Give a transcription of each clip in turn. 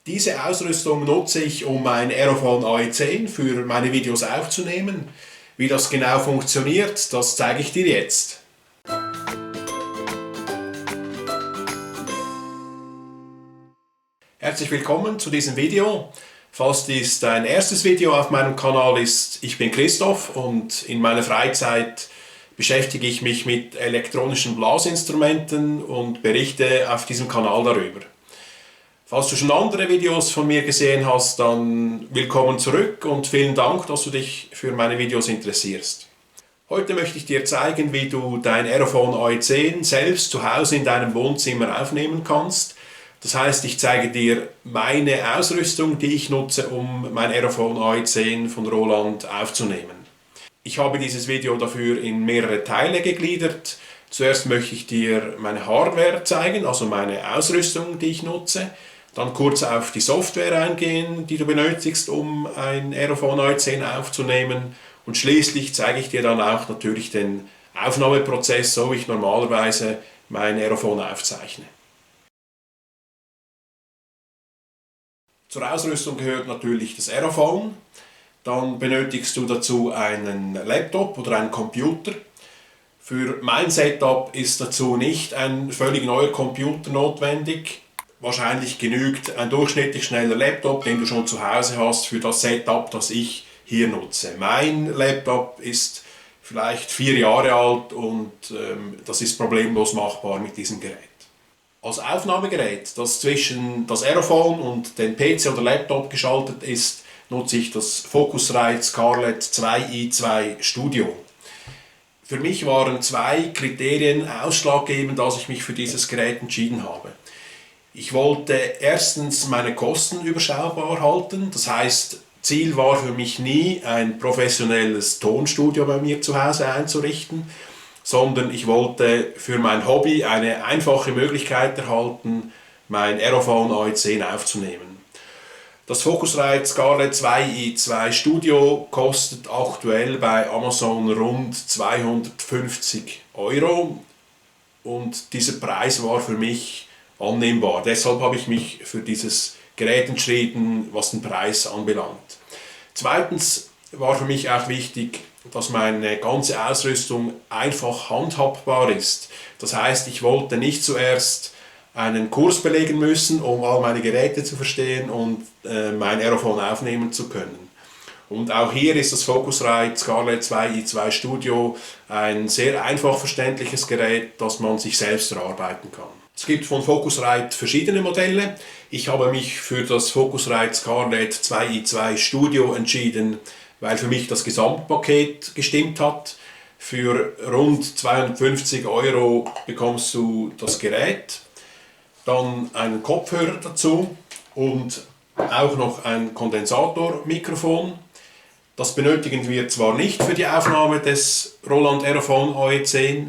Diese Ausrüstung nutze ich, um mein Aerophone AE10 für meine Videos aufzunehmen. Wie das genau funktioniert, das zeige ich dir jetzt. Herzlich willkommen zu diesem Video. Falls dies dein erstes Video auf meinem Kanal ist, ich bin Christoph und in meiner Freizeit beschäftige ich mich mit elektronischen Blasinstrumenten und berichte auf diesem Kanal darüber. Falls du schon andere Videos von mir gesehen hast, dann willkommen zurück und vielen Dank, dass du dich für meine Videos interessierst. Heute möchte ich dir zeigen, wie du dein Aerophone AE10 selbst zu Hause in deinem Wohnzimmer aufnehmen kannst. Das heißt, ich zeige dir meine Ausrüstung, die ich nutze, um mein Aerophone AE10 von Roland aufzunehmen. Ich habe dieses Video dafür in mehrere Teile gegliedert. Zuerst möchte ich dir meine Hardware zeigen, also meine Ausrüstung, die ich nutze. Dann kurz auf die Software eingehen, die du benötigst, um ein Aerophone AE10 aufzunehmen. Und schließlich zeige ich dir dann auch natürlich den Aufnahmeprozess, so wie ich normalerweise mein Aerophone aufzeichne. Zur Ausrüstung gehört natürlich das Aerophone. Dann benötigst du dazu einen Laptop oder einen Computer. Für mein Setup ist dazu nicht ein völlig neuer Computer notwendig. Wahrscheinlich genügt ein durchschnittlich schneller Laptop, den du schon zu Hause hast, für das Setup, das ich hier nutze. Mein Laptop ist vielleicht 4 Jahre alt und das ist problemlos machbar mit diesem Gerät. Als Aufnahmegerät, das zwischen das Aerophone und den PC oder Laptop geschaltet ist, nutze ich das Focusrite Scarlett 2i2 Studio. Für mich waren 2 Kriterien ausschlaggebend, als ich mich für dieses Gerät entschieden habe. Ich wollte erstens meine Kosten überschaubar halten, das heißt, Ziel war für mich nie, ein professionelles Tonstudio bei mir zu Hause einzurichten, sondern ich wollte für mein Hobby eine einfache Möglichkeit erhalten, mein Aerophone AE10 aufzunehmen. Das Focusrite Scarlett 2i2 Studio kostet aktuell bei Amazon rund 250 € und dieser Preis war für mich annehmbar. Deshalb habe ich mich für dieses Gerät entschieden, was den Preis anbelangt. Zweitens war für mich auch wichtig, dass meine ganze Ausrüstung einfach handhabbar ist. Das heißt, ich wollte nicht zuerst einen Kurs belegen müssen, um all meine Geräte zu verstehen und mein Aerophone aufnehmen zu können. Und auch hier ist das Focusrite Scarlett 2i2 Studio ein sehr einfach verständliches Gerät, das man sich selbst erarbeiten kann. Es gibt von Focusrite verschiedene Modelle. Ich habe mich für das Focusrite Scarlett 2i2 Studio entschieden, weil für mich das Gesamtpaket gestimmt hat. Für rund 250 € bekommst du das Gerät, dann einen Kopfhörer dazu und auch noch ein Kondensatormikrofon. Das benötigen wir zwar nicht für die Aufnahme des Roland Aerophone AE10,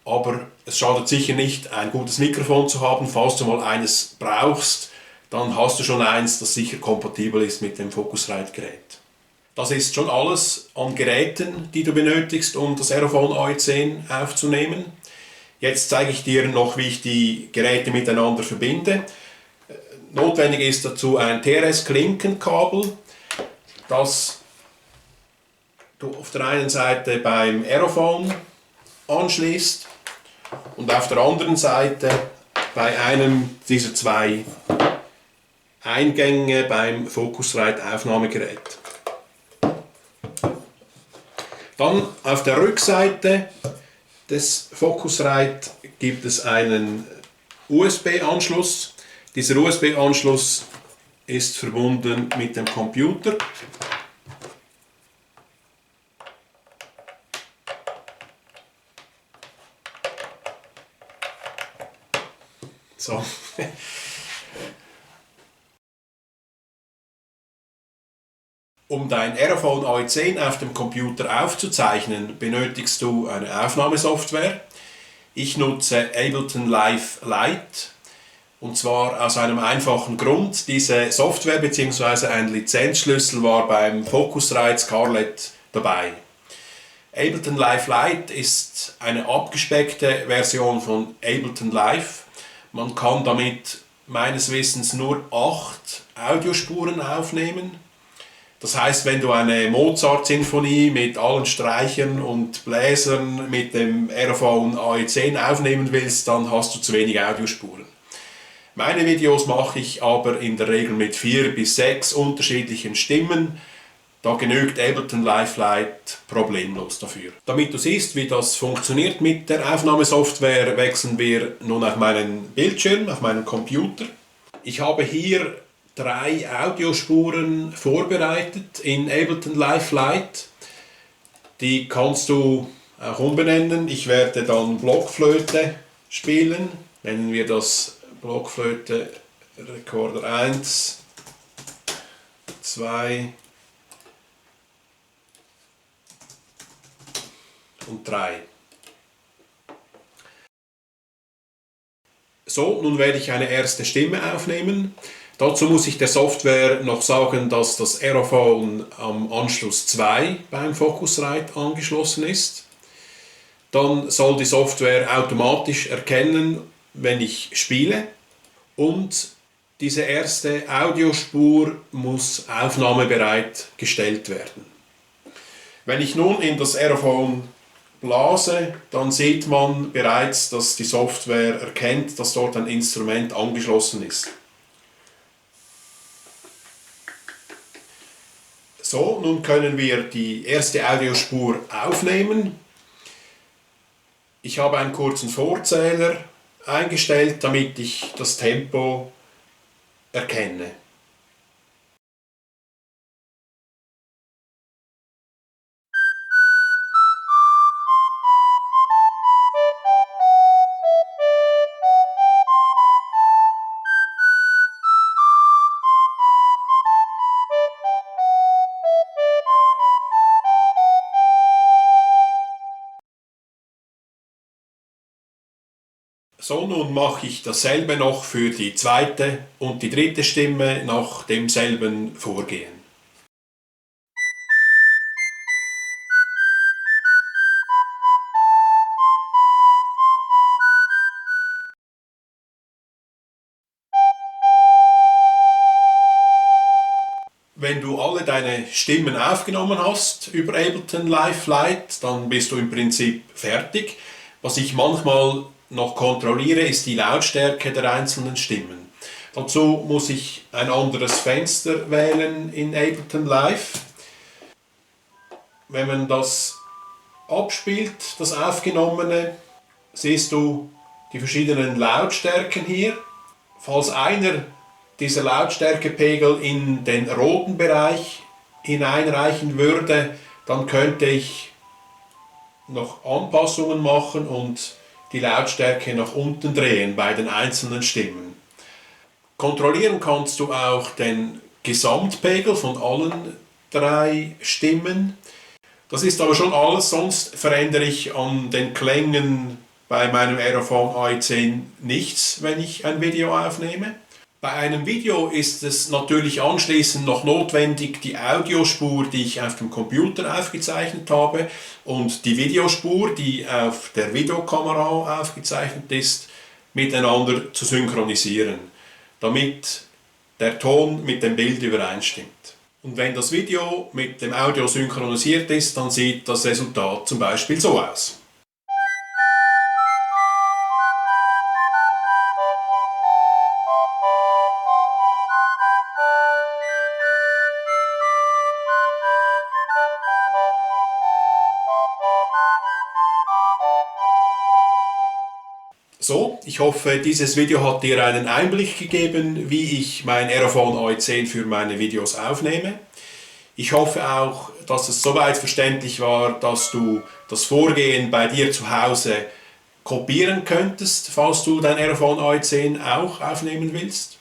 aber es schadet sicher nicht, ein gutes Mikrofon zu haben. Falls du mal eines brauchst, dann hast du schon eins, das sicher kompatibel ist mit dem Focusrite-Gerät. Das ist schon alles an Geräten, die du benötigst, um das Aerophone AE10 aufzunehmen. Jetzt zeige ich dir noch, wie ich die Geräte miteinander verbinde. Notwendig ist dazu ein TRS-Klinkenkabel, das du auf der einen Seite beim Aerophone anschließt und auf der anderen Seite bei einem dieser 2 Eingänge beim Focusrite Aufnahmegerät. Dann auf der Rückseite des Focusrite gibt es einen USB-Anschluss. Dieser USB-Anschluss ist verbunden mit dem Computer. So. Um dein Aerophone AE10 auf dem Computer aufzuzeichnen, benötigst du eine Aufnahmesoftware. Ich nutze Ableton Live Lite und zwar aus einem einfachen Grund. Diese Software bzw. ein Lizenzschlüssel war beim Focusrite Scarlett dabei. Ableton Live Lite ist eine abgespeckte Version von Ableton Live. Man kann damit meines Wissens nur 8 Audiospuren aufnehmen. Das heißt, wenn du eine Mozart-Sinfonie mit allen Streichern und Bläsern mit dem Aerophone AE10 aufnehmen willst, dann hast du zu wenig Audiospuren. Meine Videos mache ich aber in der Regel mit 4 bis 6 unterschiedlichen Stimmen. Da genügt Ableton Live Lite problemlos dafür. Damit du siehst, wie das funktioniert mit der Aufnahmesoftware, wechseln wir nun auf meinen Bildschirm, auf meinen Computer. Ich habe hier 3 Audiospuren vorbereitet in Ableton Live Lite. Die kannst du auch umbenennen. Ich werde dann Blockflöte spielen. Nennen wir das Blockflöte Recorder 1, 2 und 3. So, nun werde ich eine erste Stimme aufnehmen. Dazu muss ich der Software noch sagen, dass das Aerophone am Anschluss 2 beim Focusrite angeschlossen ist. Dann soll die Software automatisch erkennen, wenn ich spiele. Und diese erste Audiospur muss aufnahmebereit gestellt werden. Wenn ich nun in das Aerophone blase, dann sieht man bereits, dass die Software erkennt, dass dort ein Instrument angeschlossen ist. So, nun können wir die erste Audiospur aufnehmen. Ich habe einen kurzen Vorzähler eingestellt, damit ich das Tempo erkenne. So, nun mache ich dasselbe noch für die zweite und die dritte Stimme nach demselben Vorgehen. Wenn du alle deine Stimmen aufgenommen hast über Ableton Live Lite, dann bist du im Prinzip fertig. Was ich manchmal noch kontrolliere, ist die Lautstärke der einzelnen Stimmen. Dazu muss ich ein anderes Fenster wählen in Ableton Live. Wenn man das abspielt, das Aufgenommene, siehst du die verschiedenen Lautstärken hier. Falls einer dieser Lautstärkepegel in den roten Bereich hineinreichen würde, dann könnte ich noch Anpassungen machen und die Lautstärke nach unten drehen bei den einzelnen Stimmen. Kontrollieren kannst du auch den Gesamtpegel von allen 3 Stimmen. Das ist aber schon alles, sonst verändere ich an den Klängen bei meinem Aerophone AE10 nichts, wenn ich ein Video aufnehme. Bei einem Video ist es natürlich anschließend noch notwendig, die Audiospur, die ich auf dem Computer aufgezeichnet habe, und die Videospur, die auf der Videokamera aufgezeichnet ist, miteinander zu synchronisieren, damit der Ton mit dem Bild übereinstimmt. Und wenn das Video mit dem Audio synchronisiert ist, dann sieht das Resultat zum Beispiel so aus. So, ich hoffe, dieses Video hat dir einen Einblick gegeben, wie ich mein Aerophone AE10 für meine Videos aufnehme. Ich hoffe auch, dass es soweit verständlich war, dass du das Vorgehen bei dir zu Hause kopieren könntest, falls du dein Aerophone AE10 auch aufnehmen willst.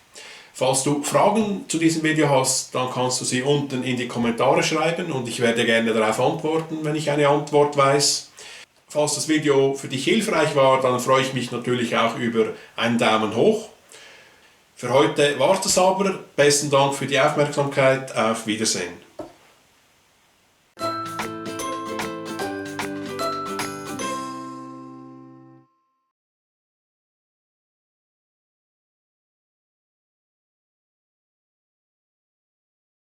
Falls du Fragen zu diesem Video hast, dann kannst du sie unten in die Kommentare schreiben und ich werde gerne darauf antworten, wenn ich eine Antwort weiß. Falls das Video für dich hilfreich war, dann freue ich mich natürlich auch über einen Daumen hoch. Für heute war es das aber. Besten Dank für die Aufmerksamkeit. Auf Wiedersehen.